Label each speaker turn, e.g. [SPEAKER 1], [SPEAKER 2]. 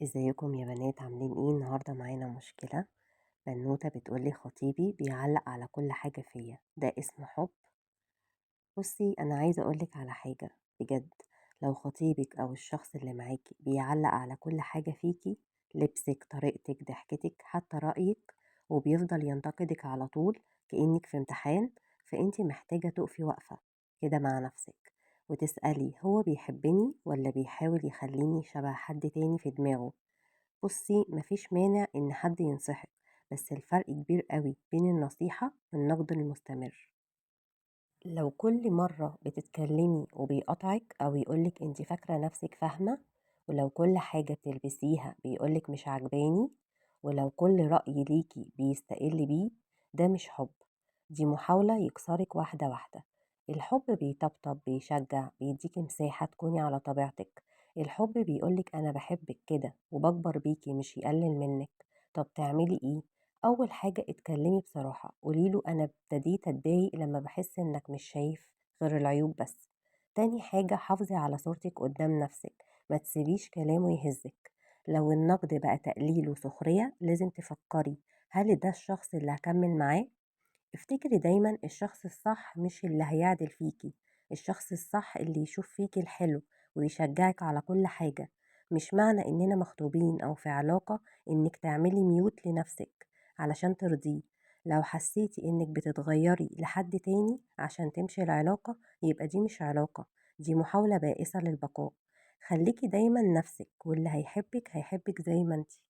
[SPEAKER 1] ازيكم يا بنات عاملين ايه النهارده؟ معانا مشكلة. بنوتة بتقولي خطيبي بيعلق على كل حاجة فيا، ده اسمه حب؟ بصي انا عايزة اقولك على حاجة بجد. لو خطيبك او الشخص اللي معاكي بيعلق على كل حاجة فيكي، لبسك، طريقتك، ضحكتك، حتى رأيك، وبيفضل ينتقدك على طول كأنك في امتحان، فانتي محتاجة تقفي وقفة كده مع نفسك وتسألي هو بيحبني ولا بيحاول يخليني شبه حد تاني في دماغه. بُصّي، ما فيش مانع إن حد ينصحِك، بس الفرق كبير أوي بين النصيحة والنقد المستمر. لو كل مرة بتتكلمي وبيقاطعِك أو يقول لِك أنتِ فاكرة نفسِك فاهمة، ولو كل حاجة بتلبسيها بيقول لِك مش عاجباني، ولو كل رأي ليكِ بيستقل بيه، ده مش حب، دي محاولة يكسرِك واحدة واحدة. الحب بيطبطب، بيشجع، بيديكِ مساحة تكوني على طبيعتِك. الحب بيقول لِك أنا باحبِك كده وباكبر بيكِ مش يقلل منِّك. طب تعملي إيه؟ أول حاجة اتكلمي بصراحة، قوليله أنا ابتديت أتضايق لما بحس إنك مش شايف غير العيوب بس. تاني حاجة حافظي على صورتك قدام نفسك، ما تسيبيش كلامه يهزك. لو النقد بقى تقليل وسخرية لازم تفكري، هل ده الشخص اللي هكمل معاه؟ افتكري دايما الشخص الصح مش اللي هيعدل فيكي، الشخص الصح اللي يشوف فيكي الحلو ويشجعك على كل حاجة. مش معنى اننا مخطوبين او في علاقة انك تعملي ميوت لنفسك علشان ترضيه. لو حسيتي انك بتتغيري لحد تاني عشان تمشي العلاقة، يبقى دي مش علاقة، دي محاولة بائسة للبقاء. خليكي دايما نفسك، واللي هيحبك هيحبك زي ما انتي.